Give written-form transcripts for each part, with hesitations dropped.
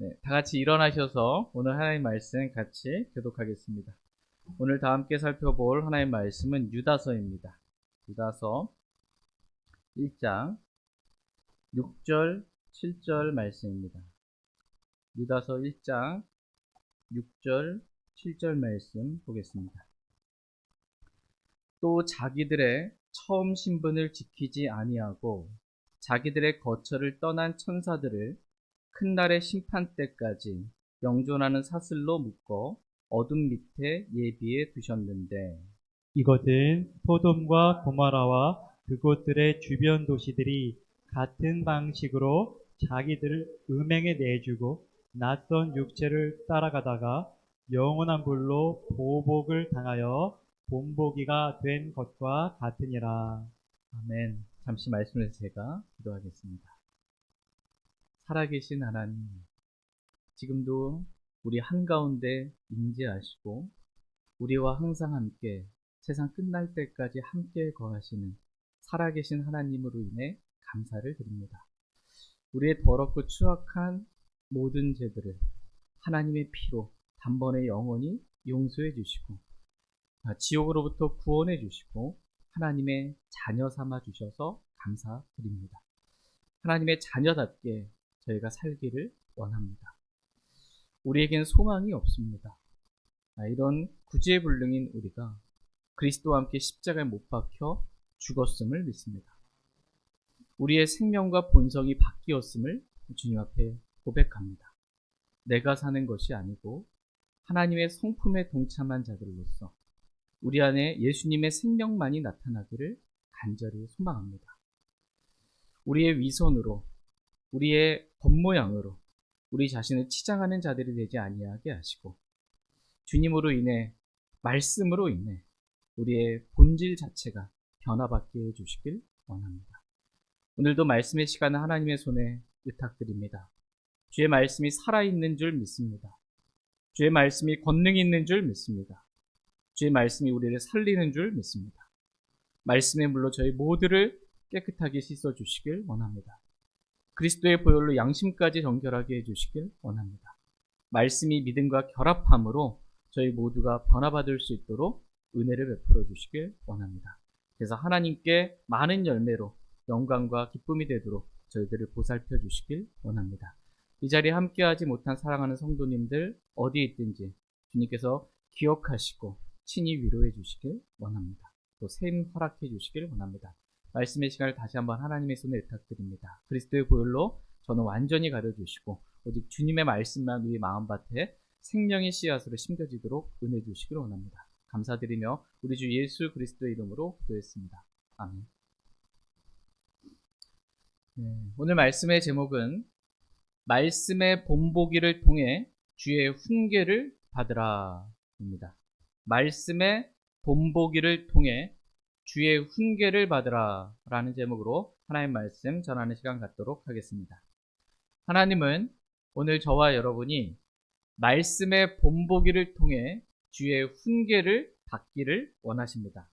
네, 다 같이 일어나셔서 오늘 하나님 말씀 같이 교독하겠습니다. 오늘 다 함께 살펴볼 하나님 말씀은 유다서입니다. 유다서 1장 6절, 7절 말씀입니다. 유다서 1장 6절, 7절 말씀 보겠습니다. 또 자기들의 처음 신분을 지키지 아니하고 자기들의 거처를 떠난 천사들을 큰 날의 심판 때까지 영존하는 사슬로 묶어 어둠 밑에 예비해 두셨는데. 이것은 소돔과 고모라와 그곳들의 주변 도시들이 같은 방식으로 자기들을 음행에 내주고 낯선 육체를 따라가다가 영원한 불로 보복을 당하여 본보기가 된 것과 같으니라. 아멘. 잠시 말씀에서 제가 기도하겠습니다. 살아계신 하나님, 지금도 우리 한가운데 임재하시고 우리와 항상 함께 세상 끝날 때까지 함께 거하시는 살아계신 하나님으로 인해 감사를 드립니다. 우리의 더럽고 추악한 모든 죄들을 하나님의 피로 단번에 영원히 용서해 주시고 지옥으로부터 구원해 주시고 하나님의 자녀 삼아 주셔서 감사드립니다. 하나님의 자녀답게 저희가 살기를 원합니다. 우리에겐 소망이 없습니다. 이런 구제불능인 우리가 그리스도와 함께 십자가에 못 박혀 죽었음을 믿습니다. 우리의 생명과 본성이 바뀌었음을 주님 앞에 고백합니다. 내가 사는 것이 아니고 하나님의 성품에 동참한 자들로서 우리 안에 예수님의 생명만이 나타나기를 간절히 소망합니다. 우리의 위선으로, 우리의 겉모양으로 우리 자신을 치장하는 자들이 되지 아니하게 하시고 주님으로 인해, 말씀으로 인해 우리의 본질 자체가 변화받게 해주시길 원합니다. 오늘도 말씀의 시간은 하나님의 손에 의탁드립니다. 주의 말씀이 살아있는 줄 믿습니다. 주의 말씀이 권능이 있는 줄 믿습니다. 주의 말씀이 우리를 살리는 줄 믿습니다. 말씀의 물로 저희 모두를 깨끗하게 씻어주시길 원합니다. 그리스도의 보혈로 양심까지 정결하게 해주시길 원합니다. 말씀이 믿음과 결합함으로 저희 모두가 변화받을 수 있도록 은혜를 베풀어 주시길 원합니다. 그래서 하나님께 많은 열매로 영광과 기쁨이 되도록 저희들을 보살펴 주시길 원합니다. 이 자리에 함께하지 못한 사랑하는 성도님들 어디에 있든지 주님께서 기억하시고 친히 위로해 주시길 원합니다. 또 샘 허락해 주시길 원합니다. 말씀의 시간을 다시 한번 하나님의 손에 의탁드립니다. 그리스도의 보혈로 저는 완전히 가려주시고 오직 주님의 말씀만 우리 마음밭에 생명의 씨앗으로 심겨지도록 은혜 주시길 원합니다. 감사드리며 우리 주 예수 그리스도의 이름으로 기도했습니다. 아멘. 오늘 말씀의 제목은 말씀의 본보기를 통해 주의 훈계를 받으라입니다. 말씀의 본보기를 통해 주의 훈계를 받으라 라는 제목으로 하나님 말씀 전하는 시간 갖도록 하겠습니다. 하나님은 오늘 저와 여러분이 말씀의 본보기를 통해 주의 훈계를 받기를 원하십니다.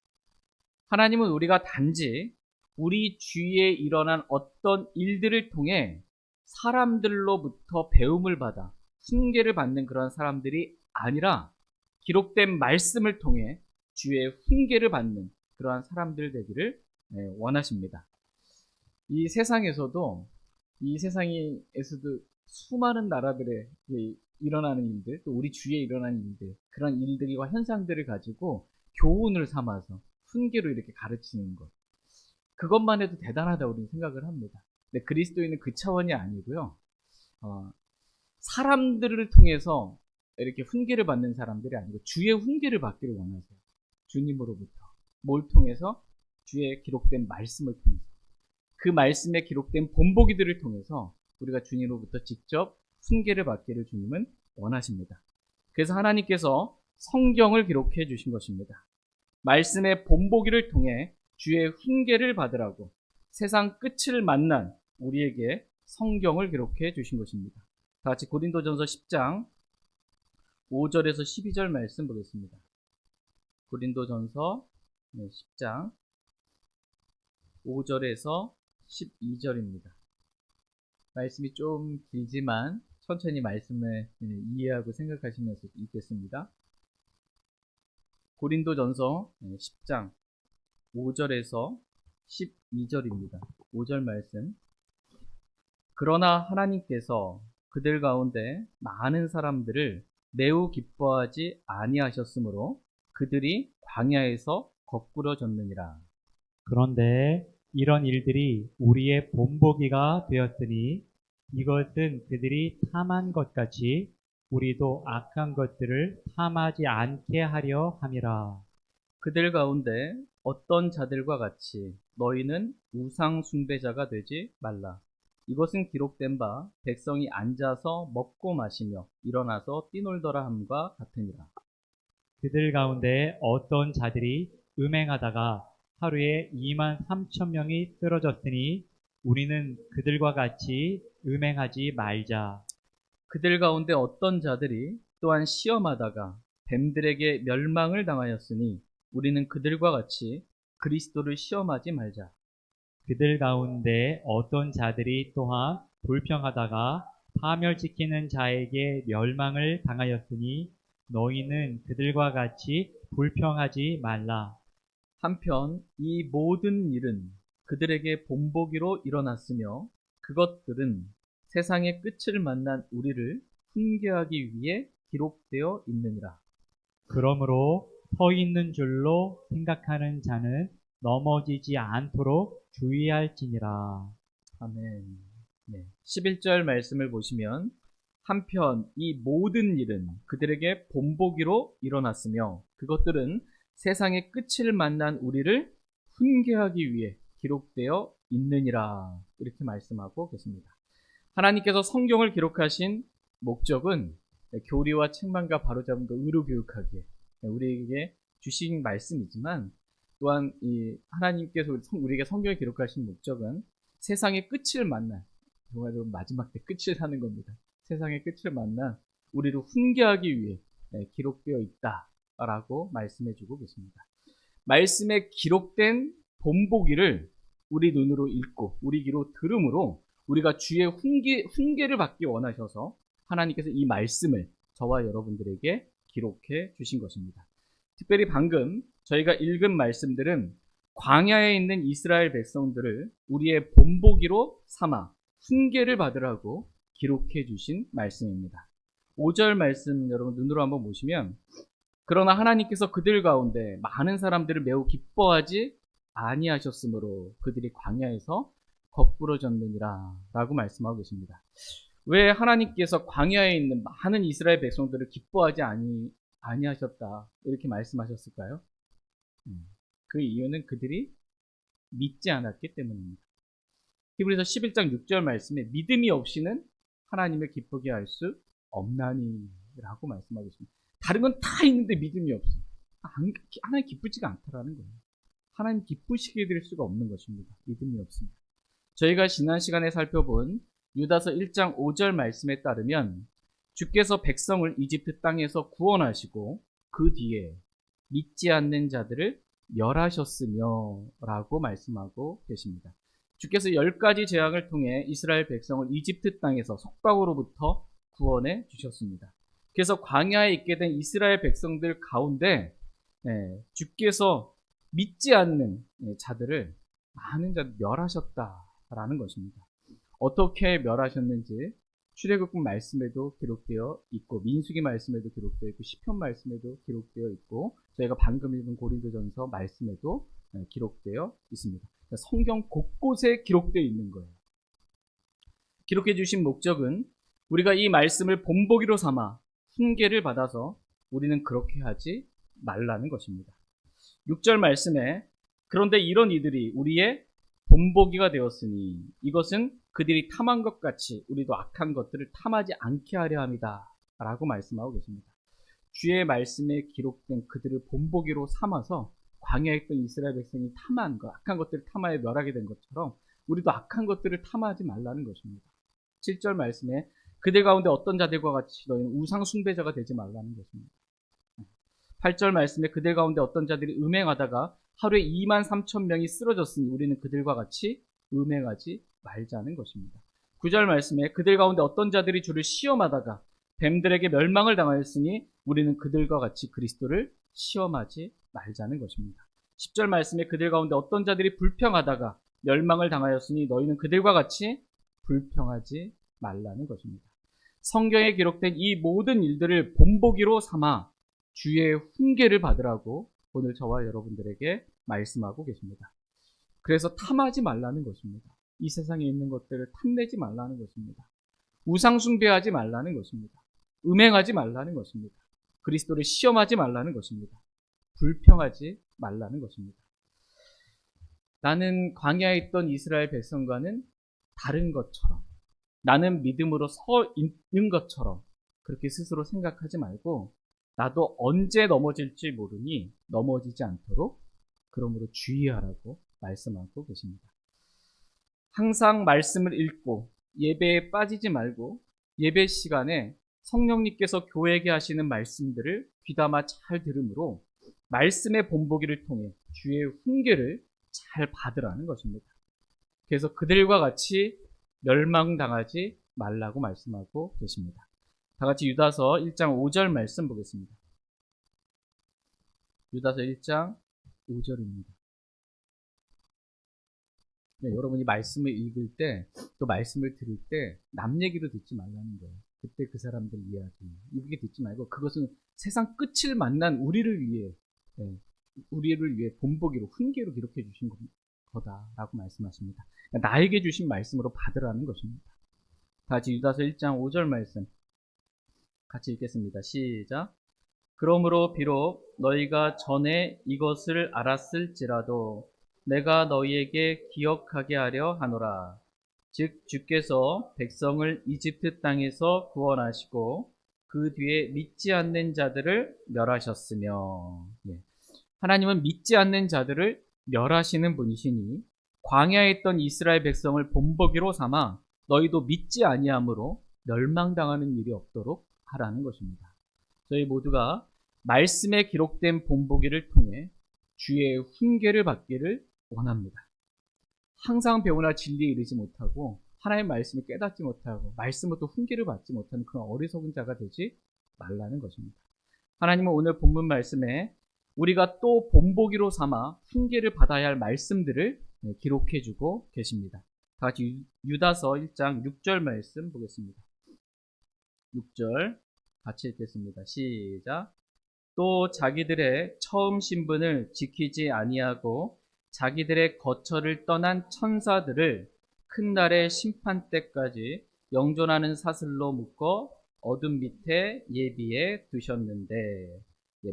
하나님은 우리가 단지 우리 주위에 일어난 어떤 일들을 통해 사람들로부터 배움을 받아 훈계를 받는 그런 사람들이 아니라 기록된 말씀을 통해 주의 훈계를 받는 그러한 사람들 되기를 원하십니다. 이 세상에서도 수많은 나라들에 일어나는 일들, 또 우리 주위에 일어나는 일들, 그런 일들과 현상들을 가지고 교훈을 삼아서 훈계로 이렇게 가르치는 것, 그것만 해도 대단하다고 우리는 생각을 합니다. 근데 그리스도인은 그 차원이 아니고요. 사람들을 통해서 이렇게 훈계를 받는 사람들이 아니고 주의 훈계를 받기를 원하세요. 주님으로부터. 뭘 통해서? 주의 기록된 말씀을 통해서. 그 말씀에 기록된 본보기들을 통해서 우리가 주님으로부터 직접 훈계를 받기를 주님은 원하십니다. 그래서 하나님께서 성경을 기록해 주신 것입니다. 말씀의 본보기를 통해 주의 훈계를 받으라고 세상 끝을 만난 우리에게 성경을 기록해 주신 것입니다. 다 같이 고린도전서 10장 5절에서 12절 말씀 보겠습니다. 고린도전서 10장 5절에서 12절입니다. 말씀이 좀 길지만 천천히 말씀을 이해하고 생각하시면서 읽겠습니다. 고린도전서 10장 5절에서 12절입니다. 5절 말씀. 그러나 하나님께서 그들 가운데 많은 사람들을 매우 기뻐하지 아니하셨으므로 그들이 광야에서 거꾸러졌느니라. 그런데 이런 일들이 우리의 본보기가 되었으니 이것은 그들이 탐한 것 같이 우리도 악한 것들을 탐하지 않게 하려 함이라. 그들 가운데 어떤 자들과 같이 너희는 우상 숭배자가 되지 말라. 이것은 기록된 바 백성이 앉아서 먹고 마시며 일어나서 뛰놀더라 함과 같으니라. 그들 가운데 어떤 자들이 음행하다가 하루에 2만 3천 명이 쓰러졌으니 우리는 그들과 같이 음행하지 말자. 그들 가운데 어떤 자들이 또한 시험하다가 뱀들에게 멸망을 당하였으니 우리는 그들과 같이 그리스도를 시험하지 말자. 그들 가운데 어떤 자들이 또한 불평하다가 파멸시키는 자에게 멸망을 당하였으니 너희는 그들과 같이 불평하지 말라. 한편 이 모든 일은 그들에게 본보기로 일어났으며 그것들은 세상의 끝을 만난 우리를 훈계하기 위해 기록되어 있느니라. 그러므로 서 있는 줄로 생각하는 자는 넘어지지 않도록 주의할지니라. 아멘. 네. 11절 말씀을 보시면 한편 이 모든 일은 그들에게 본보기로 일어났으며 그것들은 세상의 끝을 만난 우리를 훈계하기 위해 기록되어 있느니라. 이렇게 말씀하고 계십니다. 하나님께서 성경을 기록하신 목적은 교리와 책망과 바로잡음과 의로 교육하기에 우리에게 주신 말씀이지만 또한 이 하나님께서 우리에게 성경을 기록하신 목적은 세상의 끝을 만난 정말 마지막 때 끝을 사는 겁니다. 세상의 끝을 만난 우리를 훈계하기 위해 기록되어 있다라고 말씀해주고 계십니다. 말씀에 기록된 본보기를 우리 눈으로 읽고 우리 귀로 들음으로 우리가 주의 훈계를 받기 원하셔서 하나님께서 이 말씀을 저와 여러분들에게 기록해 주신 것입니다. 특별히 방금 저희가 읽은 말씀들은 광야에 있는 이스라엘 백성들을 우리의 본보기로 삼아 훈계를 받으라고 기록해 주신 말씀입니다. 5절 말씀 여러분 눈으로 한번 보시면 그러나 하나님께서 그들 가운데 많은 사람들을 매우 기뻐하지 아니하셨으므로 그들이 광야에서 거꾸러졌느니라 라고 말씀하고 계십니다. 왜 하나님께서 광야에 있는 많은 이스라엘 백성들을 기뻐하지 아니하셨다 이렇게 말씀하셨을까요? 그 이유는 그들이 믿지 않았기 때문입니다. 히브리서 11장 6절 말씀에 믿음이 없이는 하나님을 기쁘게 할 수 없나니 라고 말씀하고 있습니다. 다른 건 다 있는데 믿음이 없어. 하나님 기쁘지가 않다라는 거예요. 하나님 기쁘시게 될 수가 없는 것입니다. 믿음이 없습니다. 저희가 지난 시간에 살펴본 유다서 1장 5절 말씀에 따르면 주께서 백성을 이집트 땅에서 구원하시고 그 뒤에 믿지 않는 자들을 멸하셨으며 라고 말씀하고 계십니다. 주께서 10가지 재앙을 통해 이스라엘 백성을 이집트 땅에서 속박으로부터 구원해 주셨습니다. 그래서 광야에 있게 된 이스라엘 백성들 가운데 주께서 믿지 않는 자들을 많은 자들 멸하셨다라는 것입니다. 어떻게 멸하셨는지 출애굽기 말씀에도 기록되어 있고 민수기 말씀에도 기록되어 있고 시편 말씀에도 기록되어 있고 저희가 방금 읽은 고린도전서 말씀에도 기록되어 있습니다. 성경 곳곳에 기록되어 있는 거예요. 기록해 주신 목적은 우리가 이 말씀을 본보기로 삼아 훈계를 받아서 우리는 그렇게 하지 말라는 것입니다. 6절 말씀에 그런데 이런 이들이 우리의 본보기가 되었으니 이것은 그들이 탐한 것 같이 우리도 악한 것들을 탐하지 않게 하려 함이다 라고 말씀하고 계십니다. 주의 말씀에 기록된 그들을 본보기로 삼아서 광야에 있던 이스라엘 백성이 탐한 것, 악한 것들을 탐하여 멸하게 된 것처럼 우리도 악한 것들을 탐하지 말라는 것입니다. 7절 말씀에 그들 가운데 어떤 자들과 같이 너희는 우상 숭배자가 되지 말라는 것입니다. 8절 말씀에 그들 가운데 어떤 자들이 음행하다가 하루에 2만 3천 명이 쓰러졌으니 우리는 그들과 같이 음행하지 말자는 것입니다. 9절 말씀에 그들 가운데 어떤 자들이 주를 시험하다가 뱀들에게 멸망을 당하였으니 우리는 그들과 같이 그리스도를 시험하지 말자는 것입니다. 10절 말씀에 그들 가운데 어떤 자들이 불평하다가 멸망을 당하였으니 너희는 그들과 같이 불평하지 말라는 것입니다. 성경에 기록된 이 모든 일들을 본보기로 삼아 주의 훈계를 받으라고 오늘 저와 여러분들에게 말씀하고 계십니다. 그래서 탐하지 말라는 것입니다. 이 세상에 있는 것들을 탐내지 말라는 것입니다. 우상 숭배하지 말라는 것입니다. 음행하지 말라는 것입니다. 그리스도를 시험하지 말라는 것입니다. 불평하지 말라는 것입니다. 나는 광야에 있던 이스라엘 백성과는 다른 것처럼, 나는 믿음으로 서 있는 것처럼 그렇게 스스로 생각하지 말고 나도 언제 넘어질지 모르니 넘어지지 않도록 그러므로 주의하라고 말씀하고 계십니다. 항상 말씀을 읽고 예배에 빠지지 말고 예배 시간에 성령님께서 교회에게 하시는 말씀들을 귀담아 잘 들으므로 말씀의 본보기를 통해 주의 훈계를 잘 받으라는 것입니다. 그래서 그들과 같이 멸망당하지 말라고 말씀하고 계십니다. 다 같이 유다서 1장 5절 말씀 보겠습니다. 유다서 1장 5절입니다. 네, 여러분이 말씀을 읽을 때, 또 말씀을 들을 때, 남 얘기로 듣지 말라는 거예요. 그때 그 사람들 이야기, 이렇게 듣지 말고, 그것은 세상 끝을 만난 우리를 위해, 우리를 위해 본보기로, 훈계로 기록해 주신 거다라고 말씀하십니다. 그러니까 나에게 주신 말씀으로 받으라는 것입니다. 다시 유다서 1장 5절 말씀, 같이 읽겠습니다. 시작. 그러므로 비록 너희가 전에 이것을 알았을지라도 내가 너희에게 기억하게 하려 하노라. 즉 주께서 백성을 이집트 땅에서 구원하시고 그 뒤에 믿지 않는 자들을 멸하셨으며, 하나님은 믿지 않는 자들을 멸하시는 분이시니 광야에 있던 이스라엘 백성을 본보기로 삼아 너희도 믿지 아니함으로 멸망당하는 일이 없도록 하라는 것입니다. 저희 모두가 말씀에 기록된 본보기를 통해 주의 훈계를 받기를 원합니다. 항상 배우나 진리에 이르지 못하고 하나님의 말씀을 깨닫지 못하고 말씀으로부터 훈계를 받지 못하는 그런 어리석은 자가 되지 말라는 것입니다. 하나님은 오늘 본문 말씀에 우리가 또 본보기로 삼아 훈계를 받아야 할 말씀들을 기록해 주고 계십니다. 다 같이 유다서 1장 6절 말씀 보겠습니다. 6절 같이 읽겠습니다. 시작. 또 자기들의 처음 신분을 지키지 아니하고 자기들의 거처를 떠난 천사들을 큰 날의 심판 때까지 영존하는 사슬로 묶어 어둠 밑에 예비해 두셨는데,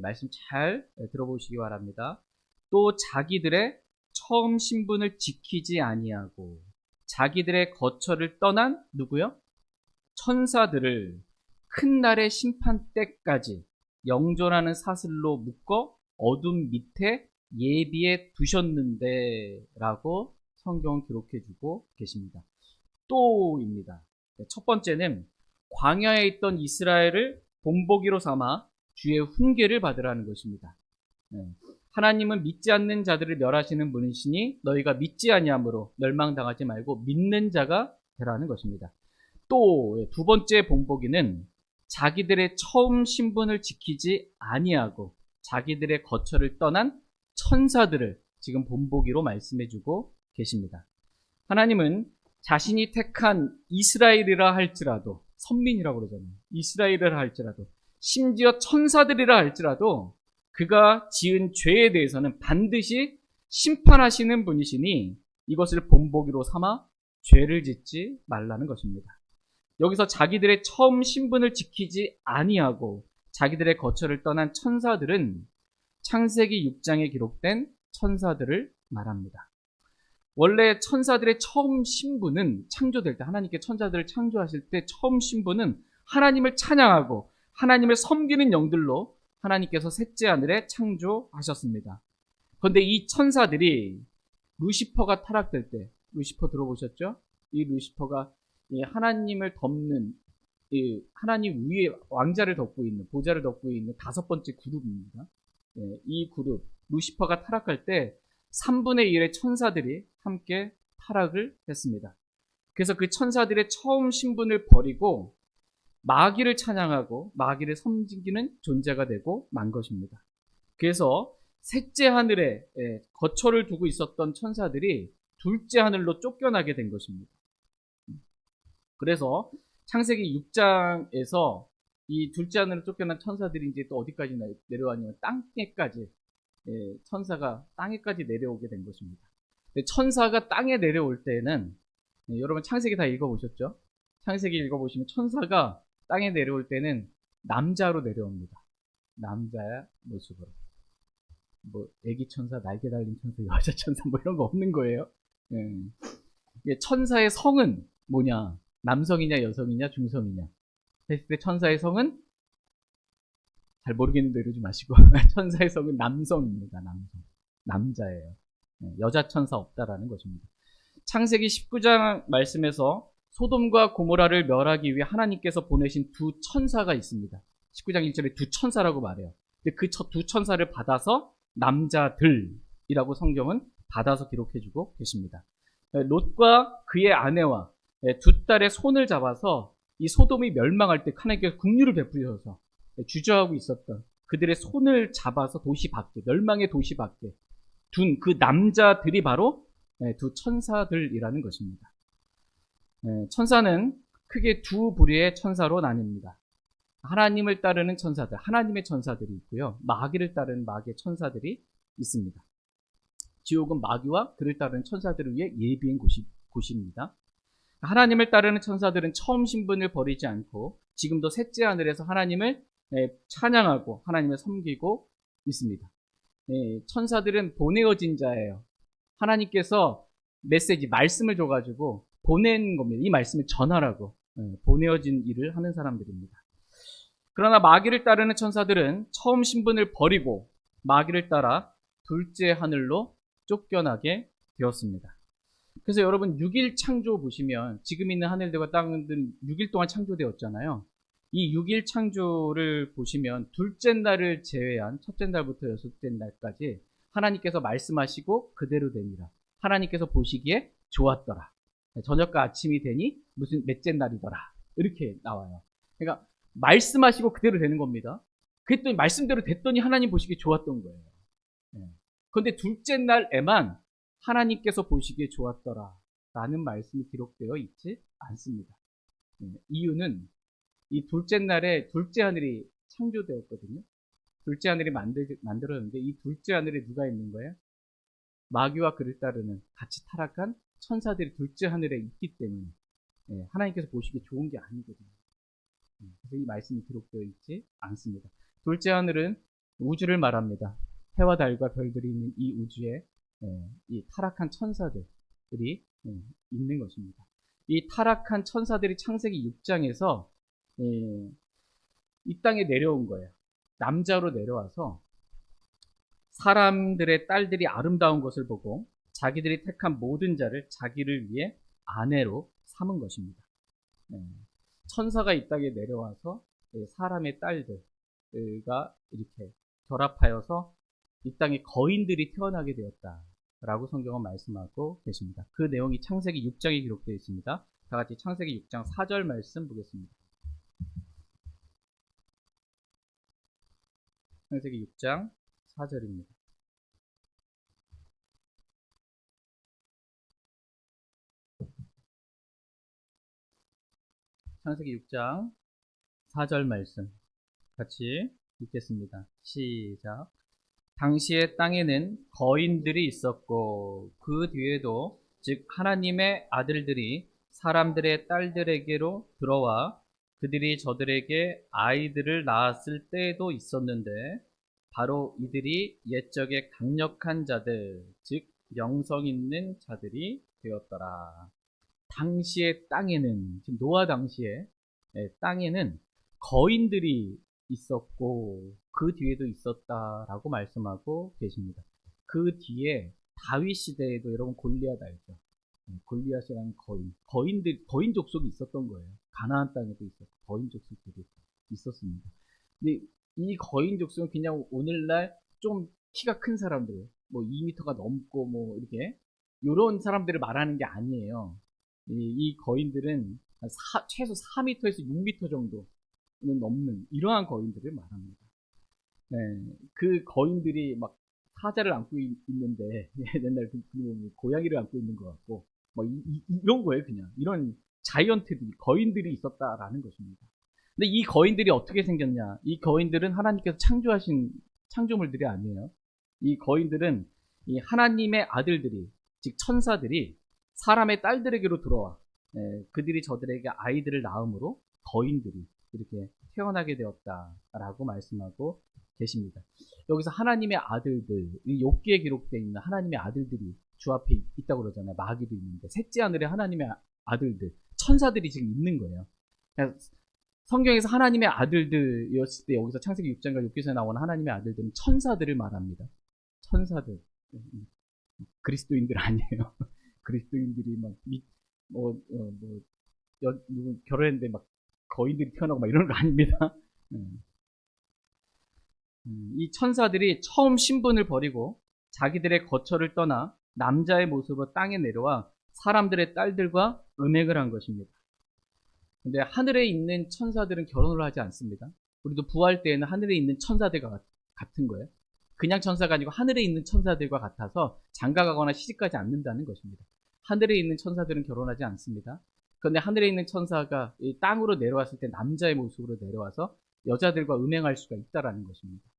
말씀 잘 들어보시기 바랍니다. 또 자기들의 처음 신분을 지키지 아니하고 자기들의 거처를 떠난 누구요? 천사들을 큰 날의 심판 때까지 영존하는 사슬로 묶어 어둠 밑에 예비해 두셨는데 라고 성경은 기록해주고 계십니다. 또입니다. 첫 번째는 광야에 있던 이스라엘을 본보기로 삼아 주의 훈계를 받으라는 것입니다. 하나님은 믿지 않는 자들을 멸하시는 분이시니 너희가 믿지 아니함으로 멸망당하지 말고 믿는 자가 되라는 것입니다. 또 두 번째 본보기는 자기들의 처음 신분을 지키지 아니하고 자기들의 거처를 떠난 천사들을 지금 본보기로 말씀해주고 계십니다. 하나님은 자신이 택한 이스라엘이라 할지라도, 선민이라고 그러잖아요. 이스라엘이라 할지라도, 심지어 천사들이라 할지라도 그가 지은 죄에 대해서는 반드시 심판하시는 분이시니 이것을 본보기로 삼아 죄를 짓지 말라는 것입니다. 여기서 자기들의 처음 신분을 지키지 아니하고 자기들의 거처를 떠난 천사들은 창세기 6장에 기록된 천사들을 말합니다. 원래 천사들의 처음 신분은 창조될 때, 하나님께 천사들을 창조하실 때 처음 신분은 하나님을 찬양하고 하나님을 섬기는 영들로 하나님께서 셋째 하늘에 창조하셨습니다. 그런데 이 천사들이 루시퍼가 타락될 때, 루시퍼 들어보셨죠? 이 루시퍼가 하나님을 덮는, 하나님 위에 왕자를 덮고 있는, 보좌를 덮고 있는 다섯 번째 그룹입니다. 이 그룹, 루시퍼가 타락할 때 3분의 1의 천사들이 함께 타락을 했습니다. 그래서 그 천사들의 처음 신분을 버리고 마귀를 찬양하고 마귀를 섬기는 존재가 되고 만 것입니다. 그래서 셋째 하늘에 거처를 두고 있었던 천사들이 둘째 하늘로 쫓겨나게 된 것입니다. 그래서 창세기 6장에서 이 둘째 하늘로 쫓겨난 천사들이 이제 또 어디까지 내려왔냐면 땅에까지, 천사가 땅에까지 내려오게 된 것입니다. 근데 천사가 땅에 내려올 때는, 여러분 창세기 다 읽어보셨죠? 창세기 읽어보시면 천사가 땅에 내려올 때는 남자로 내려옵니다. 남자의 모습으로. 뭐 애기 천사, 날개 달린 천사, 여자 천사 뭐 이런 거 없는 거예요. 천사의 성은 뭐냐? 남성이냐 여성이냐 중성이냐 했을 때 천사의 성은 잘 모르겠는데 이러지 마시고 천사의 성은 남성입니다. 남자예요. 여자 천사 없다라는 것입니다. 창세기 19장 말씀에서 소돔과 고모라를 멸하기 위해 하나님께서 보내신 두 천사가 있습니다. 19장 1절에 두 천사라고 말해요. 근데 그 두 천사를 받아서 남자들이라고 성경은 받아서 기록해주고 계십니다. 롯과 그의 아내와 두 딸의 손을 잡아서 이 소돔이 멸망할 때 하나님께서 긍휼을 베푸셔서 주저하고 있었던 그들의 손을 잡아서 도시 밖에, 멸망의 도시 밖에 둔 그 남자들이 바로 두 천사들이라는 것입니다. 천사는 크게 두 부류의 천사로 나뉩니다. 하나님을 따르는 천사들, 하나님의 천사들이 있고요. 마귀를 따르는 마귀의 천사들이 있습니다. 지옥은 마귀와 그를 따르는 천사들을 위해 예비한 곳입니다. 하나님을 따르는 천사들은 처음 신분을 버리지 않고 지금도 셋째 하늘에서 하나님을 찬양하고 하나님을 섬기고 있습니다. 천사들은 보내어진 자예요. 하나님께서 메시지, 말씀을 줘가지고 보낸 겁니다. 이 말씀을 전하라고 보내어진 일을 하는 사람들입니다. 그러나 마귀를 따르는 천사들은 처음 신분을 버리고 마귀를 따라 둘째 하늘로 쫓겨나게 되었습니다. 그래서 여러분 6일 창조 보시면 지금 있는 하늘들과 땅은 6일 동안 창조되었잖아요. 이 6일 창조를 보시면 둘째 날을 제외한 첫째 날부터 여섯째 날까지 하나님께서 말씀하시고 그대로 되니라. 하나님께서 보시기에 좋았더라. 저녁과 아침이 되니 무슨 몇째 날이더라. 이렇게 나와요. 그러니까 말씀하시고 그대로 되는 겁니다. 그랬더니 말씀대로 됐더니 하나님 보시기에 좋았던 거예요. 그런데 둘째 날에만 하나님께서 보시기에 좋았더라 라는 말씀이 기록되어 있지 않습니다. 이유는 이 둘째 날에 둘째 하늘이 창조되었거든요. 둘째 하늘이 만들어졌는데 이 둘째 하늘에 누가 있는 거예요? 마귀와 그를 따르는 같이 타락한 천사들이 둘째 하늘에 있기 때문에 하나님께서 보시기에 좋은 게 아니거든요. 그래서 이 말씀이 기록되어 있지 않습니다. 둘째 하늘은 우주를 말합니다. 해와 달과 별들이 있는 이 우주에 이 타락한 천사들이 있는 것입니다. 이 타락한 천사들이 창세기 6장에서 이 땅에 내려온 거예요. 남자로 내려와서 사람들의 딸들이 아름다운 것을 보고 자기들이 택한 모든 자를 자기를 위해 아내로 삼은 것입니다. 천사가 이 땅에 내려와서 사람의 딸들과 이렇게 결합하여서 이 땅에 거인들이 태어나게 되었다라고 성경은 말씀하고 계십니다. 그 내용이 창세기 6장에 기록되어 있습니다. 다 같이 창세기 6장 4절 말씀 보겠습니다. 창세기 6장 4절입니다. 창세기 6장 4절 말씀 같이 읽겠습니다. 시작. 당시에 땅에는 거인들이 있었고 그 뒤에도 즉 하나님의 아들들이 사람들의 딸들에게로 들어와 그들이 저들에게 아이들을 낳았을 때에도 있었는데 바로 이들이 옛적의 강력한 자들 즉 영성 있는 자들이 되었더라. 당시의 땅에는, 지금 노아 당시에 땅에는 거인들이 있었고 그 뒤에도 있었다라고 말씀하고 계십니다. 그 뒤에 다윗 시대에도 여러분 골리앗 알죠? 골리앗이라는 거인 족속이 있었던 거예요. 가나안 땅에도 있었고 거인 족속들이 있었습니다. 근데 이 거인 족속은 그냥 오늘날 좀 키가 큰 사람들, 뭐 2m가 넘고 뭐 이렇게 이런 사람들을 말하는 게 아니에요. 이 거인들은 최소 4m에서 6m 정도는 넘는 이러한 거인들을 말합니다. 네, 그 거인들이 막 사자를 안고 있는데 옛날 고양이를 안고 있는 것 같고 뭐 이런 거예요. 그냥 이런 자이언트들이 거인들이 있었다라는 것입니다. 근데 이 거인들이 어떻게 생겼냐? 이 거인들은 하나님께서 창조하신 창조물들이 아니에요. 이 거인들은 이 하나님의 아들들이, 즉 천사들이 사람의 딸들에게로 들어와 그들이 저들에게 아이들을 낳음으로 거인들이 이렇게 태어나게 되었다라고 말씀하고 계십니다. 여기서 하나님의 아들들, 이 욥기에 기록되어 있는 하나님의 아들들이 주 앞에 있다고 그러잖아요. 마귀도 있는데 셋째 하늘에 하나님의 아들들, 천사들이 지금 있는 거예요. 성경에서 하나님의 아들들이었을 때 여기서 창세기 6장과 6기서에 나오는 하나님의 아들들은 천사들을 말합니다. 천사들. 그리스도인들 아니에요. 그리스도인들이 막 결혼했는데 막 거인들이 태어나고 막 이런 거 아닙니다. 이 천사들이 처음 신분을 버리고 자기들의 거처를 떠나 남자의 모습으로 땅에 내려와 사람들의 딸들과 음행을 한 것입니다. 근데 하늘에 있는 천사들은 결혼을 하지 않습니다. 우리도 부활 때에는 하늘에 있는 천사들과 같은 거예요. 그냥 천사가 아니고 하늘에 있는 천사들과 같아서 장가가거나 시집가지 않는다는 것입니다. 하늘에 있는 천사들은 결혼하지 않습니다. 그런데 하늘에 있는 천사가 이 땅으로 내려왔을 때 남자의 모습으로 내려와서 여자들과 음행할 수가 있다라는 것입니다.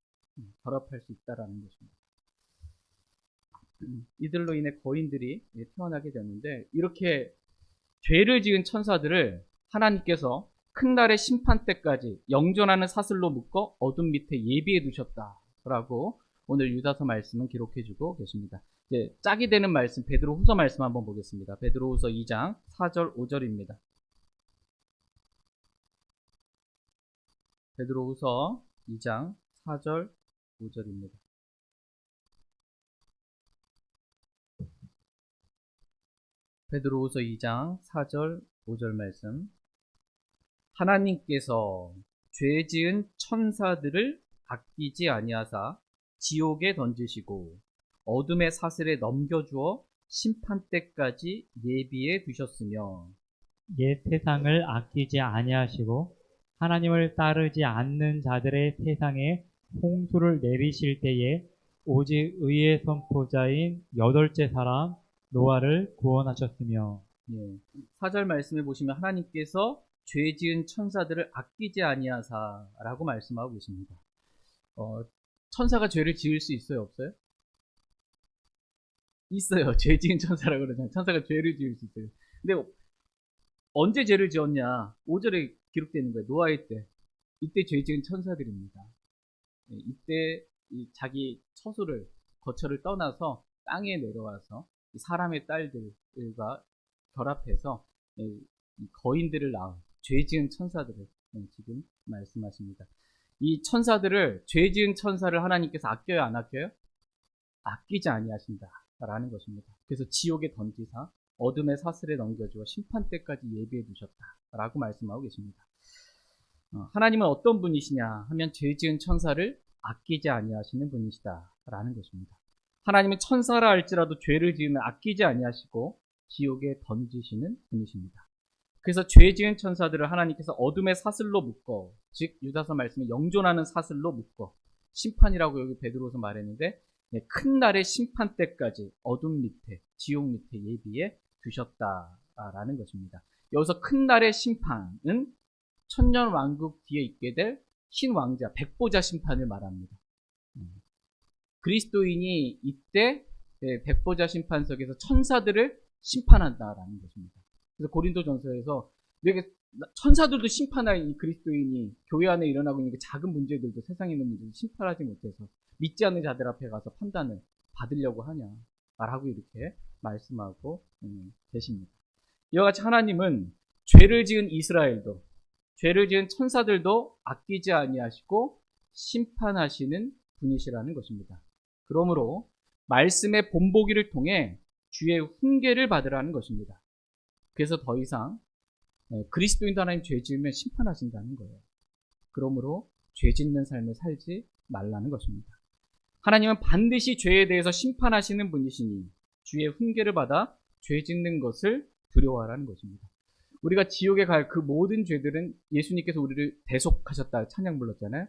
결합할 수 있다라는 것입니다. 이들로 인해 거인들이 태어나게 되는데 이렇게 죄를 지은 천사들을 하나님께서 큰 날의 심판 때까지 영존하는 사슬로 묶어 어둠 밑에 예비해 두셨다라고 오늘 유다서 말씀은 기록해주고 계십니다. 이제 짝이 되는 말씀 베드로후서 말씀 한번 보겠습니다. 베드로후서 2장 4절 5절입니다. 베드로후서 2장 4절 5절입니다. 베드로후서 2장 4절 5절 말씀. 하나님께서 죄 지은 천사들을 아끼지 아니하사 지옥에 던지시고 어둠의 사슬에 넘겨주어 심판 때까지 예비해 두셨으며 옛 세상을 아끼지 아니하시고 하나님을 따르지 않는 자들의 세상에 홍수를 내리실 때에 오직 의의 선포자인 여덟째 사람 노아를 구원하셨으며. 4절 말씀에 보시면 하나님께서 죄 지은 천사들을 아끼지 아니하사라고 말씀하고 계십니다. 천사가 죄를 지을 수 있어요, 없어요? 있어요. 죄 지은 천사라고 그러잖아요. 천사가 죄를 지을 수 있어요. 근데 언제 죄를 지었냐? 5절에 기록되는 거예요. 노아의 때. 이때 죄 지은 천사들입니다. 이때 자기 처소를, 거처를 떠나서 땅에 내려와서 사람의 딸들과 결합해서 거인들을 낳은 죄 지은 천사들을 지금 말씀하십니다. 이 천사들을, 죄 지은 천사를 하나님께서 아껴요, 안 아껴요? 아끼지 아니하신다라는 것입니다. 그래서 지옥에 던지사 어둠의 사슬에 넘겨주어 심판 때까지 예비해 두셨다라고 말씀하고 계십니다. 하나님은 어떤 분이시냐 하면 죄 지은 천사를 아끼지 아니하시는 분이시다라는 것입니다. 하나님은 천사라 할지라도 죄를 지으면 아끼지 아니하시고 지옥에 던지시는 분이십니다. 그래서 죄 지은 천사들을 하나님께서 어둠의 사슬로 묶어, 즉 유다서 말씀에 영존하는 사슬로 묶어, 심판이라고 여기 베드로서 말했는데 큰 날의 심판 때까지 어둠 밑에, 지옥 밑에 예비해 두셨다라는 것입니다. 여기서 큰 날의 심판은 천년 왕국 뒤에 있게 될 흰 왕자, 백보자 심판을 말합니다. 그리스도인이 이때 백보자 심판석에서 천사들을 심판한다라는 것입니다. 그래서 고린도전서에서 천사들도 심판할 이 그리스도인이 교회 안에 일어나고 있는 작은 문제들도, 세상에 있는 문제를 심판하지 못해서 믿지 않는 자들 앞에 가서 판단을 받으려고 하냐라고 이렇게 말씀하고 계십니다. 이와 같이 하나님은 죄를 지은 이스라엘도, 죄를 지은 천사들도 아끼지 아니하시고 심판하시는 분이시라는 것입니다. 그러므로 말씀의 본보기를 통해 주의 훈계를 받으라는 것입니다. 그래서 더 이상 그리스도인도 하나님 죄 지으면 심판하신다는 거예요. 그러므로 죄 짓는 삶을 살지 말라는 것입니다. 하나님은 반드시 죄에 대해서 심판하시는 분이시니 주의 훈계를 받아 죄 짓는 것을 두려워하라는 것입니다. 우리가 지옥에 갈 그 모든 죄들은 예수님께서 우리를 대속하셨다 찬양 불렀잖아요.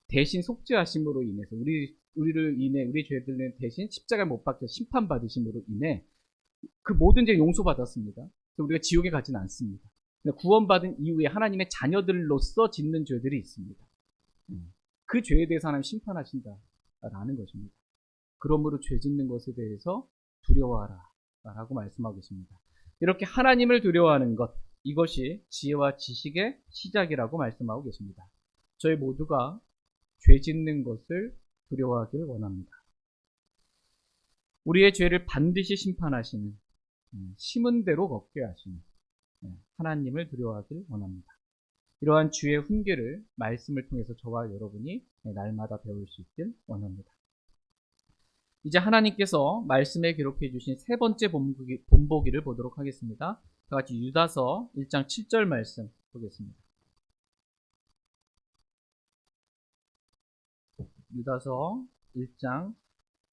대신 속죄하심으로 인해서 우리를 인해 우리 죄들은 대신 십자가에 못 박혀 심판받으심으로 인해 그 모든 죄 용서받았습니다. 그래서 우리가 지옥에 가지는 않습니다. 구원받은 이후에 하나님의 자녀들로서 짓는 죄들이 있습니다. 그 죄에 대해서 하나님 심판하신다라는 것입니다. 그러므로 죄 짓는 것에 대해서 두려워하라 라고 말씀하고 있습니다. 이렇게 하나님을 두려워하는 것, 이것이 지혜와 지식의 시작이라고 말씀하고 계십니다. 저희 모두가 죄 짓는 것을 두려워하길 원합니다. 우리의 죄를 반드시 심판하시는, 심은 대로 걷게 하시는 하나님을 두려워하길 원합니다. 이러한 주의 훈계를 말씀을 통해서 저와 여러분이 날마다 배울 수 있길 원합니다. 이제 하나님께서 말씀에 기록해 주신 세 번째 본보기를 보도록 하겠습니다. 다 같이 유다서 1장 7절 말씀 보겠습니다. 유다서 1장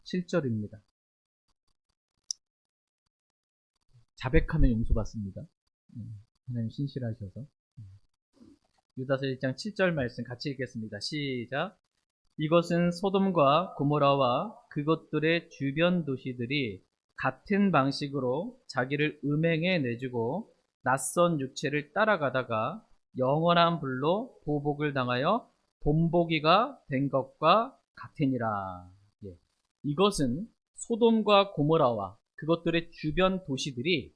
7절입니다. 자백하면 용서받습니다. 하나님 신실하셔서. 유다서 1장 7절 말씀 같이 읽겠습니다. 시작. 이것은 소돔과 고모라와 그것들의 주변 도시들이 같은 방식으로 자기를 음행에 내주고 낯선 육체를 따라가다가 영원한 불로 보복을 당하여 본보기가 된 것과 같으니라. 이것은 소돔과 고모라와 그것들의 주변 도시들이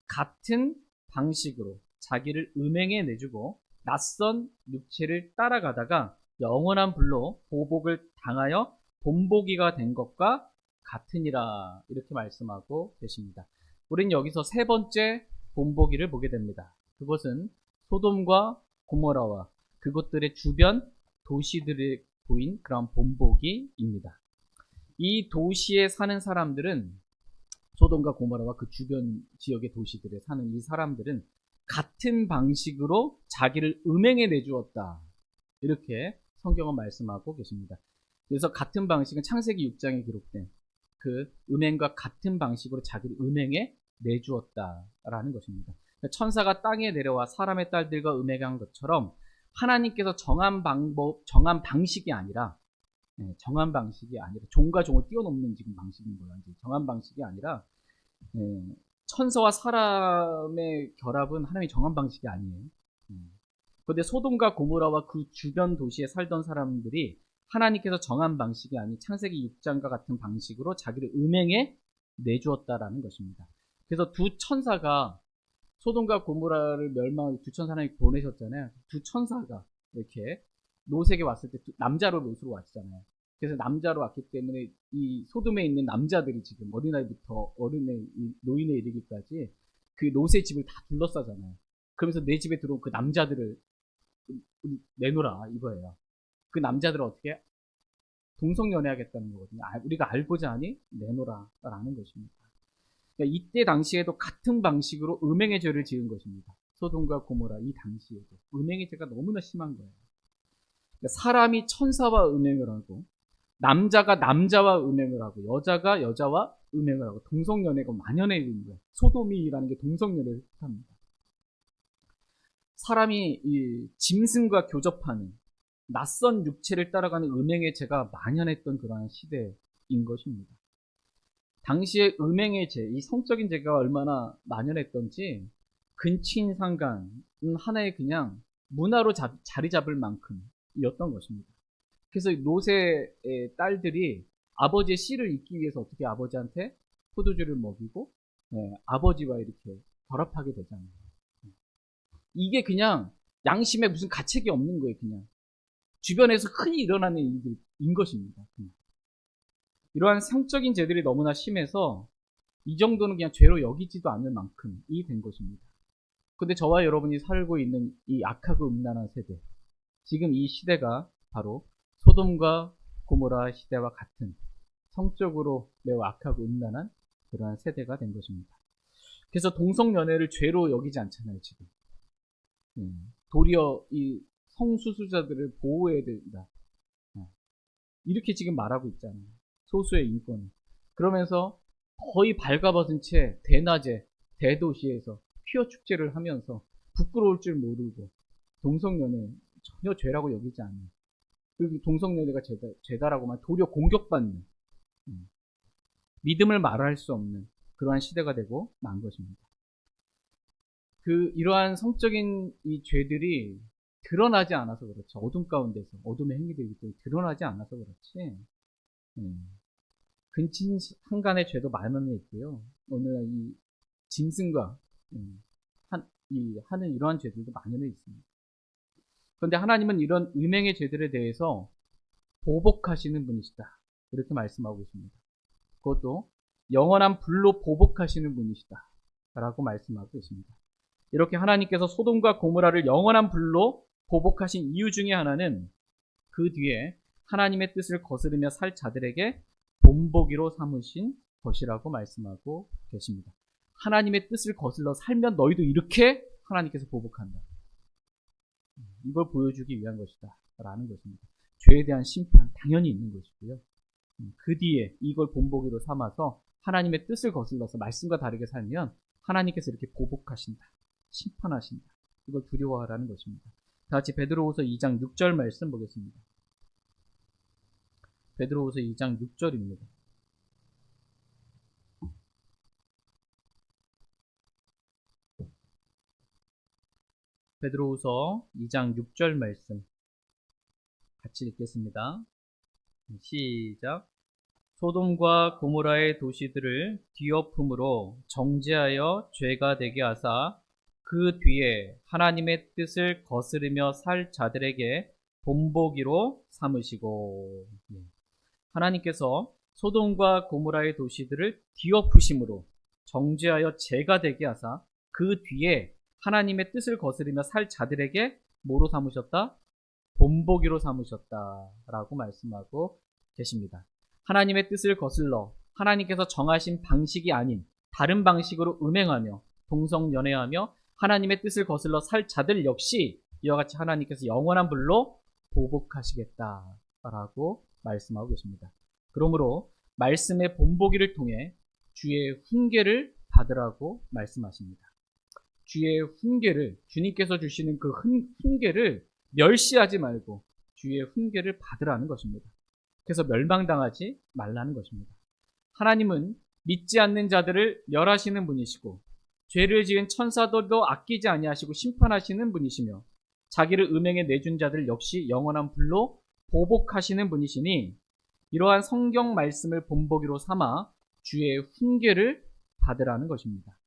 같은 방식으로 자기를 음행에 내주고 낯선 육체를 따라가다가 영원한 불로 보복을 당하여 본보기가 된 것과 같으니라. 이렇게 말씀하고 계십니다. 우리는 여기서 세 번째 본보기를 보게 됩니다. 그것은 소돔과 고모라와 그것들의 주변 도시들이 보인 그런 본보기입니다. 이 도시에 사는 사람들은, 소돔과 고모라와 그 주변 지역의 도시들에 사는 이 사람들은 같은 방식으로 자기를 음행에 내주었다. 이렇게 성경은 말씀하고 계십니다. 그래서 같은 방식은 창세기 6장에 기록된 그 음행과 같은 방식으로 자기를 음행에 내주었다라는 것입니다. 천사가 땅에 내려와 사람의 딸들과 음행한 것처럼 하나님께서 정한 방식이 아니라, 종과 종을 뛰어넘는 지금 방식인 거예요. 정한 방식이 아니라, 천사와 사람의 결합은 하나님이 정한 방식이 아니에요. 그런데 소돔과 고모라와 그 주변 도시에 살던 사람들이 하나님께서 정한 방식이 아닌 창세기 6장과 같은 방식으로 자기를 음행에 내주었다라는 것입니다. 그래서 두 천사가 소돔과 고모라를 멸망하고 두 천사 하나님 보내셨잖아요. 두 천사가 이렇게 롯에게 왔을 때 남자로 롯으로 왔잖아요. 그래서 남자로 왔기 때문에 이 소돔에 있는 남자들이 지금 어린아이부터 노인에 이르기까지 그 롯의 집을 다 둘러싸잖아요. 그러면서 내 집에 들어온 그 남자들을 내놓으라 이거예요. 그 남자들을 어떻게 동성연애하겠다는 거거든요. 우리가 알고자 하니 내놓으라 라는 것입니다. 그러니까 이때 당시에도 같은 방식으로 음행의 죄를 지은 것입니다. 소돔과 고모라 이 당시에도 음행의 죄가 너무나 심한 거예요. 그러니까 사람이 천사와 음행을 하고, 남자가 남자와 음행을 하고, 여자가 여자와 음행을 하고, 동성연애가 만연해 있는 거예요. 소돔이라는 게 동성연애를 뜻합니다. 사람이 이 짐승과 교접하는 낯선 육체를 따라가는 음행의 죄가 만연했던 그러한 시대인 것입니다. 당시에 음행의 죄, 이 성적인 죄가 얼마나 만연했던지 근친상간은 하나의 그냥 문화로 자리 잡을 만큼이었던 것입니다. 그래서 롯의 딸들이 아버지의 씨를 잇기 위해서 어떻게 아버지한테 포도주를 먹이고 아버지와 이렇게 결합하게 되잖아요. 이게 그냥 양심에 무슨 가책이 없는 거예요. 그냥 주변에서 흔히 일어나는 일들인 것입니다. 이러한 성적인 죄들이 너무나 심해서 이 정도는 그냥 죄로 여기지도 않을 만큼이 된 것입니다. 근데 저와 여러분이 살고 있는 이 악하고 음란한 세대, 지금 이 시대가 바로 소돔과 고모라 시대와 같은 성적으로 매우 악하고 음란한 그러한 세대가 된 것입니다. 그래서 동성연애를 죄로 여기지 않잖아요, 지금. 도리어 이 성수수자들을 보호해야 된다. 이렇게 지금 말하고 있잖아요. 소수의 인권. 그러면서 거의 발가벗은 채 대낮에 대도시에서 퀴어 축제를 하면서 부끄러울 줄 모르고 동성연애 전혀 죄라고 여기지 않는, 그리고 동성연애가 죄다라고만 도리어 공격받는, 믿음을 말할 수 없는 그러한 시대가 되고 만 것입니다. 이러한 성적인 이 죄들이 드러나지 않아서 그렇죠. 어둠 가운데서 어둠의 행위들이 드러나지 않아서 그렇지. 근친 한간의 죄도 많은 애 있고요. 오늘날 이 짐승과 하는 이러한 죄들도 많은 애 있습니다. 그런데 하나님은 이런 음행의 죄들에 대해서 보복하시는 분이시다, 이렇게 말씀하고 있습니다. 그것도 영원한 불로 보복하시는 분이시다 라고 말씀하고 있습니다. 이렇게 하나님께서 소돔과 고모라를 영원한 불로 보복하신 이유 중에 하나는 그 뒤에 하나님의 뜻을 거스르며 살 자들에게 본보기로 삼으신 것이라고 말씀하고 계십니다. 하나님의 뜻을 거슬러 살면 너희도 이렇게 하나님께서 보복한다, 이걸 보여주기 위한 것이다 라는 것입니다. 죄에 대한 심판 당연히 있는 것이고요. 그 뒤에 이걸 본보기로 삼아서 하나님의 뜻을 거슬러서 말씀과 다르게 살면 하나님께서 이렇게 보복하신다, 심판하신다, 이걸 두려워하라는 것입니다. 다 같이 베드로후서 2장 6절 말씀 보겠습니다. 베드로후서 2장 6절입니다. 베드로후서 2장 6절 말씀 같이 읽겠습니다. 시작. 소돔과 고모라의 도시들을 뒤엎음으로 정죄하여 죄가 되게 하사 그 뒤에 하나님의 뜻을 거스르며 살 자들에게 본보기로 삼으시고. 하나님께서 소돔과 고모라의 도시들을 뒤엎으심으로 정죄하여 죄가 되게 하사 그 뒤에 하나님의 뜻을 거스르며 살 자들에게 뭐로 삼으셨다? 본보기로 삼으셨다 라고 말씀하고 계십니다. 하나님의 뜻을 거슬러 하나님께서 정하신 방식이 아닌 다른 방식으로 음행하며 동성연애하며 하나님의 뜻을 거슬러 살 자들 역시 이와 같이 하나님께서 영원한 불로 보복하시겠다라고 말씀하고 계십니다. 그러므로 말씀의 본보기를 통해 주의 훈계를 받으라고 말씀하십니다. 주의 훈계를, 주님께서 주시는 그 훈계를 멸시하지 말고 주의 훈계를 받으라는 것입니다. 그래서 멸망당하지 말라는 것입니다. 하나님은 믿지 않는 자들을 멸하시는 분이시고 죄를 지은 천사들도 아끼지 아니하시고 심판하시는 분이시며 자기를 음행에 내준 자들 역시 영원한 불로 보복하시는 분이시니 이러한 성경 말씀을 본보기로 삼아 주의 훈계를 받으라는 것입니다.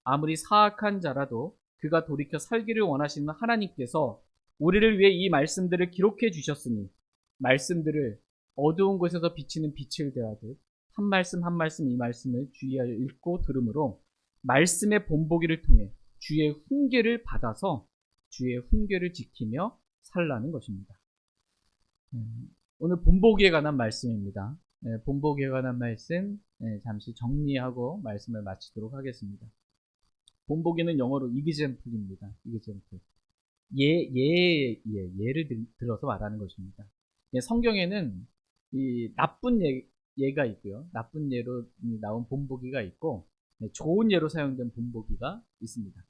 아무리 사악한 자라도 그가 돌이켜 살기를 원하시는 하나님께서 우리를 위해 이 말씀들을 기록해 주셨으니 말씀들을 어두운 곳에서 비치는 빛을 대하듯 한 말씀 한 말씀 이 말씀을 주의하여 읽고 들으므로 말씀의 본보기를 통해 주의 훈계를 받아서 주의 훈계를 지키며 살라는 것입니다. 오늘 본보기에 관한 말씀입니다. 본보기에 관한 말씀 잠시 정리하고 말씀을 마치도록 하겠습니다. 본보기는 영어로 example입니다. example. 예를 들어서 말하는 것입니다. 성경에는 이 나쁜 예가 있고요. 나쁜 예로 나온 본보기가 있고 좋은 예로 사용된 본보기가 있습니다.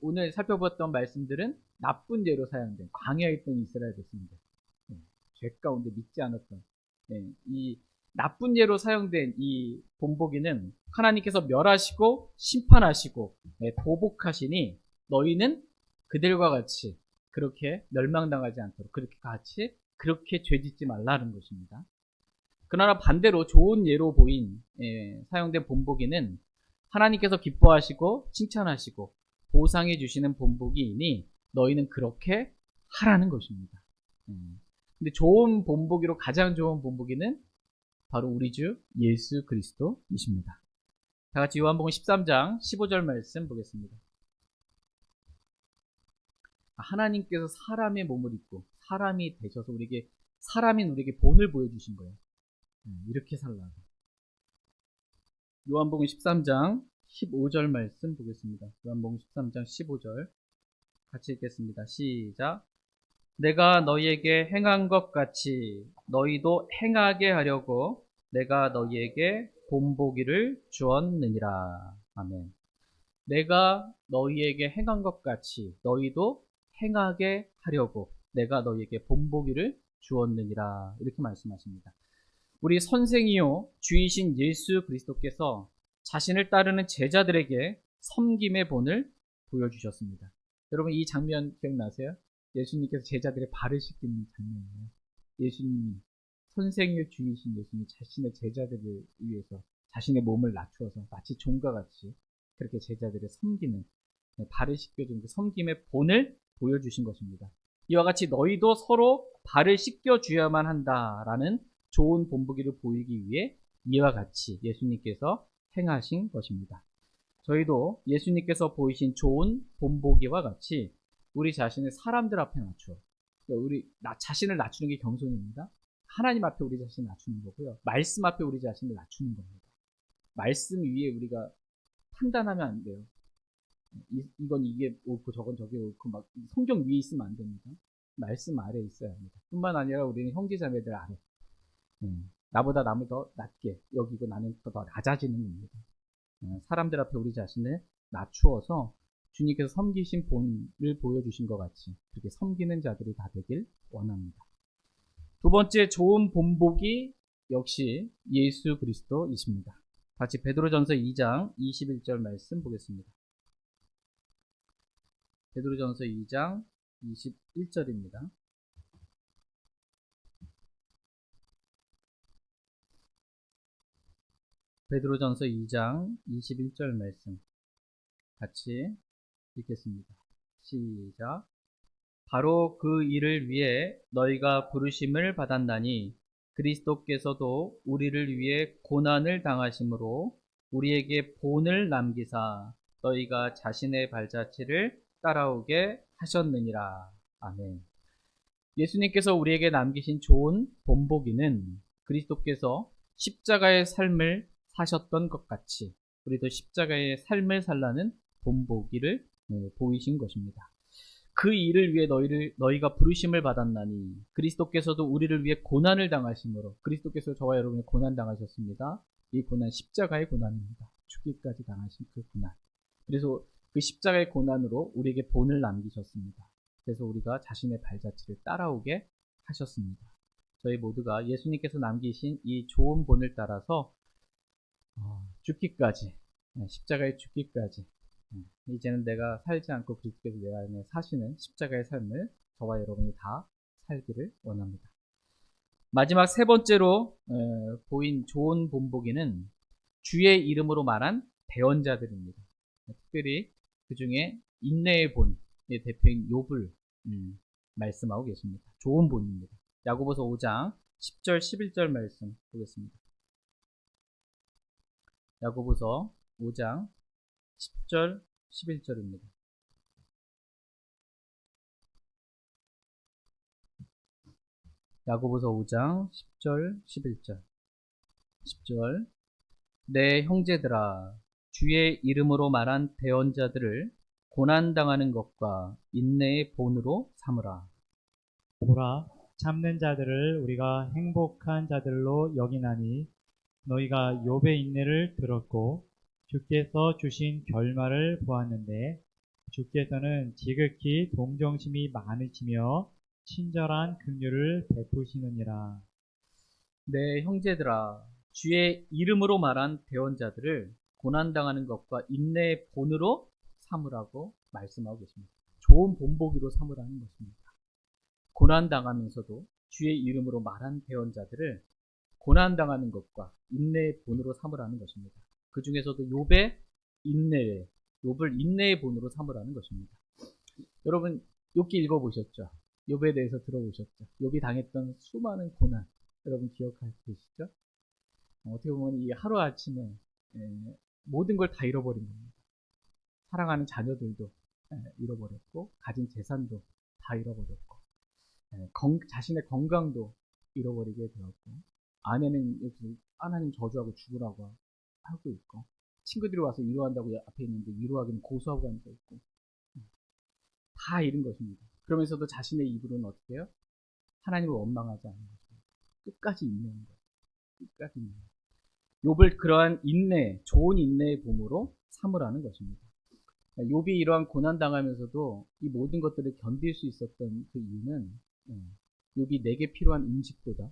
오늘 살펴봤던 말씀들은 나쁜 예로 사용된 광야에 있던 이스라엘 백성들, 죄 가운데 믿지 않았던 이 나쁜 예로 사용된 이 본보기는 하나님께서 멸하시고 심판하시고 보복하시니 너희는 그들과 같이 그렇게 멸망당하지 않도록 그렇게 죄짓지 말라는 것입니다. 그러나 반대로 좋은 예로 사용된 본보기는 하나님께서 기뻐하시고 칭찬하시고 보상해 주시는 본보기이니 너희는 그렇게 하라는 것입니다. 근데 좋은 본보기로 가장 좋은 본보기는 바로 우리 주 예수 그리스도이십니다. 다 같이 요한복음 13장 15절 말씀 보겠습니다. 하나님께서 사람의 몸을 입고 사람이 되셔서 사람인 우리에게 본을 보여주신 거예요. 이렇게 살라고. 요한복음 13장 15절 말씀 보겠습니다. 요한복음 13장 15절 같이 읽겠습니다. 시작. 내가 너희에게 행한 것 같이 너희도 행하게 하려고 내가 너희에게 본보기를 주었느니라. 아멘. 내가 너희에게 행한 것 같이 너희도 행하게 하려고 내가 너희에게 본보기를 주었느니라. 이렇게 말씀하십니다. 우리 선생이요 주이신 예수 그리스도께서 자신을 따르는 제자들에게 섬김의 본을 보여주셨습니다. 여러분 이 장면 기억나세요? 예수님께서 제자들의 발을 씻기는 장면이에요. 예수님이 선생이요 주이신 예수님이 자신의 제자들을 위해서 자신의 몸을 낮추어서 마치 종과 같이 그렇게 제자들을 섬기는 발을 씻겨주는 그 섬김의 본을 보여주신 것입니다. 이와 같이 너희도 서로 발을 씻겨줘야만 한다라는 좋은 본보기를 보이기 위해 이와 같이 예수님께서 행하신 것입니다. 저희도 예수님께서 보이신 좋은 본보기와 같이 우리 자신을 사람들 앞에 낮춰 우리 자신을 낮추는 게 겸손입니다. 하나님 앞에 우리 자신을 낮추는 거고요. 말씀 앞에 우리 자신을 낮추는 겁니다. 말씀 위에 우리가 판단하면 안 돼요. 이건 이게 옳고 저건 저게 옳고 막 성경 위에 있으면 안 됩니다. 말씀 아래에 있어야 합니다. 뿐만 아니라 우리는 형제자매들 아래 나보다 남을 더 낮게 여기고 나는 더 낮아지는 겁니다. 사람들 앞에 우리 자신을 낮추어서 주님께서 섬기신 본을 보여주신 것 같이 그렇게 섬기는 자들이 다 되길 원합니다. 두 번째 좋은 본보기 역시 예수 그리스도이십니다. 같이 베드로전서 2장 21절 말씀 보겠습니다. 베드로전서 2장 21절입니다. 베드로전서 2장 21절 말씀 같이 읽겠습니다. 시작. 바로 그 일을 위해 너희가 부르심을 받았나니 그리스도께서도 우리를 위해 고난을 당하심으로 우리에게 본을 남기사 너희가 자신의 발자취를 따라오게 하셨느니라. 아멘. 예수님께서 우리에게 남기신 좋은 본보기는 그리스도께서 십자가의 삶을 사셨던 것 같이 우리도 십자가의 삶을 살라는 본보기를 보이신 것입니다. 그 일을 위해 너희가 부르심을 받았나니 그리스도께서도 우리를 위해 고난을 당하심으로 그리스도께서 저와 여러분이 고난 당하셨습니다. 이 고난 십자가의 고난입니다. 죽기까지 당하신 그 고난. 그래서 그 십자가의 고난으로 우리에게 본을 남기셨습니다. 그래서 우리가 자신의 발자취를 따라오게 하셨습니다. 저희 모두가 예수님께서 남기신 이 좋은 본을 따라서 죽기까지 십자가의 죽기까지 이제는 내가 살지 않고 그리스도께서 내 안에 사시는 십자가의 삶을 저와 여러분이 다 살기를 원합니다. 마지막 세 번째로 보인 좋은 본보기는 주의 이름으로 말한 대언자들입니다. 특별히 그 중에 인내의 본의 대표인 욥을 말씀하고 계십니다. 좋은 본입니다. 야고보서 5장 10절 11절 말씀 보겠습니다. 야고보서 5장 10절 11절입니다. 야고보서 5장 10절 11절 10절 내 형제들아 주의 이름으로 말한 대언자들을 고난당하는 것과 인내의 본으로 삼으라. 보라, 참는 자들을 우리가 행복한 자들로 여기나니 너희가 욥의 인내를 들었고 주께서 주신 결말을 보았는데 주께서는 지극히 동정심이 많으시며 친절한 긍휼을 베푸시느니라. 내 형제들아 주의 이름으로 말한 대언자들을 고난당하는 것과 인내의 본으로 삼으라고 말씀하고 계십니다. 좋은 본보기로 삼으라는 것입니다. 고난당하면서도 주의 이름으로 말한 대언자들을 고난당하는 것과 인내의 본으로 삼으라는 것입니다. 그 중에서도 욥을 인내의 본으로 삼으라는 것입니다. 여러분 욥기 읽어보셨죠? 욥에 대해서 들어보셨죠? 욥이 당했던 수많은 고난 여러분 기억할 수 계시죠? 어떻게 보면 이 하루아침에 모든 걸 다 잃어버린 겁니다. 사랑하는 자녀들도 잃어버렸고 가진 재산도 다 잃어버렸고 자신의 건강도 잃어버리게 되었고 아내는 여기 하나님 저주하고 죽으라고 하고 있고 친구들이 와서 위로한다고 앞에 있는데 위로하기는 고소하고 앉아있고 다 잃은 것입니다. 그러면서도 자신의 입으로는 어떻게 해요? 하나님을 원망하지 않는 것입니다. 끝까지 인내하는 거예요. 끝까지 인내. 욥을 그러한 인내, 좋은 인내의 봄으로 삼으라는 것입니다. 욥이 이러한 고난 당하면서도 이 모든 것들을 견딜 수 있었던 그 이유는 욥이 내게 필요한 음식보다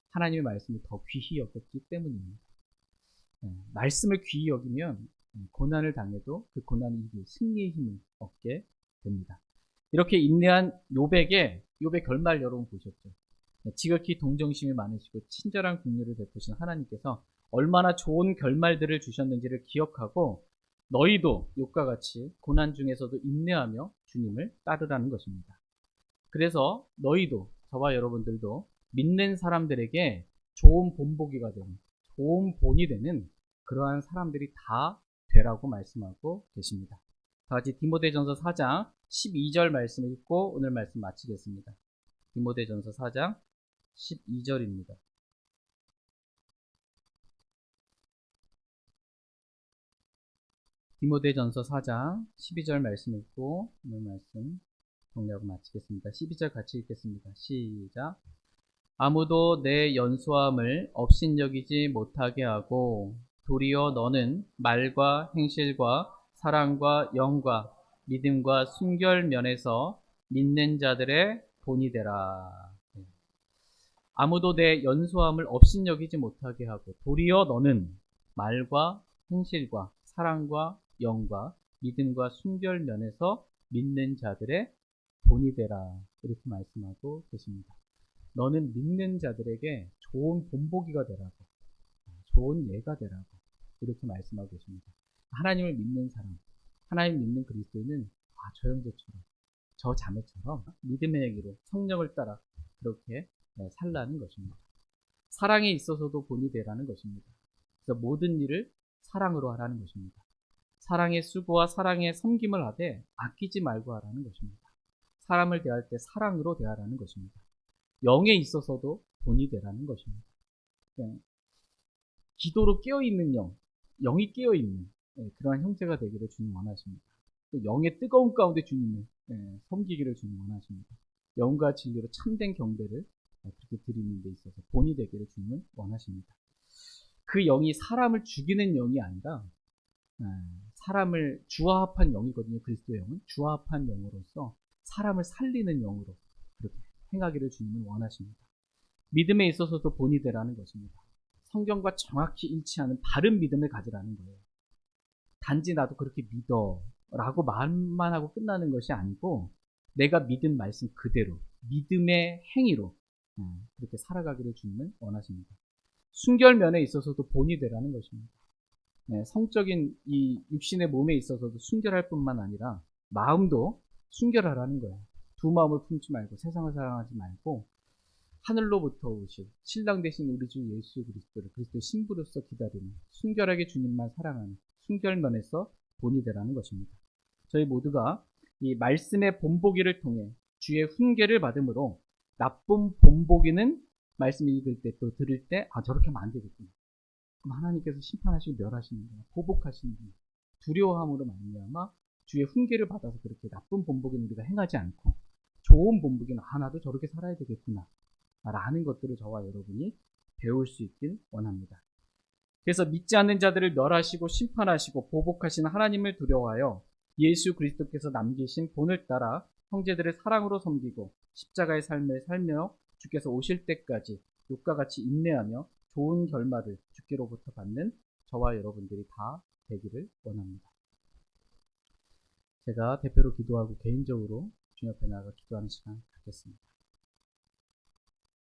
하나님의 말씀을 더 귀히 여겼기 때문입니다. 말씀을 귀히 여기면 고난을 당해도 그 고난이 이길 승리의 힘을 얻게 됩니다. 이렇게 인내한 욥의 결말 여러분 보셨죠? 지극히 동정심이 많으시고 친절한 긍휼을 베푸신 하나님께서 얼마나 좋은 결말들을 주셨는지를 기억하고 너희도 욥과 같이 고난 중에서도 인내하며 주님을 따르라는 것입니다. 그래서 너희도 저와 여러분들도 믿는 사람들에게 좋은 본보기가 되는 좋은 본이 되는 그러한 사람들이 다 되라고 말씀하고 계십니다. 다 같이 디모데전서 4장 12절 말씀을 읽고 오늘 말씀 마치겠습니다. 디모데전서 4장 12절입니다. 디모데전서 4장 12절 말씀 읽고 오늘 말씀 정리하고 마치겠습니다. 12절 같이 읽겠습니다. 시작. 아무도 내 연소함을 업신여기지 못하게 하고 도리어 너는 말과 행실과 사랑과 영과 믿음과 순결 면에서 믿는 자들의 본이 되라. 아무도 내 연소함을 업신여기지 못하게 하고 도리어 너는 말과 행실과 사랑과 영과 믿음과 순결 면에서 믿는 자들의 본이 되라. 이렇게 말씀하고 계십니다. 너는 믿는 자들에게 좋은 본보기가 되라고, 좋은 예가 되라고 이렇게 말씀하고 계십니다. 하나님을 믿는 사람, 하나님 믿는 그리스도인은 저 형제처럼, 저 자매처럼 믿음의 행위로 성령을 따라 그렇게 살라는 것입니다. 사랑에 있어서도 본이 되라는 것입니다. 그래서 모든 일을 사랑으로 하라는 것입니다. 사랑의 수고와 사랑의 섬김을 하되 아끼지 말고 하라는 것입니다. 사람을 대할 때 사랑으로 대하라는 것입니다. 영에 있어서도 본이 되라는 것입니다. 기도로 깨어있는 영이 깨어있는 그러한 형제가 되기를 주님 원하십니다. 또 영의 뜨거운 가운데 주님을 섬기기를 주님 원하십니다. 영과 진리로 참된 경배를 그렇게 드리는 데 있어서 본이 되기를 주님은 원하십니다. 그 영이 사람을 죽이는 영이 아니라 사람을 주와 합한 영이거든요. 그리스도의 영은 주와 합한 영으로서 사람을 살리는 영으로 그렇게 행하기를 주님은 원하십니다. 믿음에 있어서도 본이 되라는 것입니다. 성경과 정확히 일치하는 바른 믿음을 가지라는 거예요. 단지 나도 그렇게 믿어 라고 말만 하고 끝나는 것이 아니고 내가 믿은 말씀 그대로 믿음의 행위로 그렇게 살아가기를 주님은 원하십니다. 순결면에 있어서도 본이 되라는 것입니다. 성적인 이 육신의 몸에 있어서도 순결할 뿐만 아니라 마음도 순결하라는 거예요. 두 마음을 품지 말고 세상을 사랑하지 말고 하늘로부터 오실 신랑 되신 우리 주 예수 그리스도를 그리스도의 신부로서 기다리는 순결하게 주님만 사랑하는 순결면에서 본이 되라는 것입니다. 저희 모두가 이 말씀의 본보기를 통해 주의 훈계를 받음으로 나쁜 본보기는 말씀 읽을 때 또 들을 때 저렇게 하면 안 되겠구나. 그럼 하나님께서 심판하시고 멸하시는구나. 보복하시는구나. 두려워함으로 말미암아 주의 훈계를 받아서 그렇게 나쁜 본보기는 우리가 행하지 않고 좋은 본보기는 나도 저렇게 살아야 되겠구나 라는 것들을 저와 여러분이 배울 수 있길 원합니다. 그래서 믿지 않는 자들을 멸하시고 심판하시고 보복하시는 하나님을 두려워하여 예수 그리스도께서 남기신 본을 따라 형제들을 사랑으로 섬기고 십자가의 삶을 살며 주께서 오실 때까지 욥과 같이 인내하며 좋은 결말을 주께로부터 받는 저와 여러분들이 다 되기를 원합니다. 제가 대표로 기도하고 개인적으로 주님 앞에 나아가 기도하는 시간 갖겠습니다.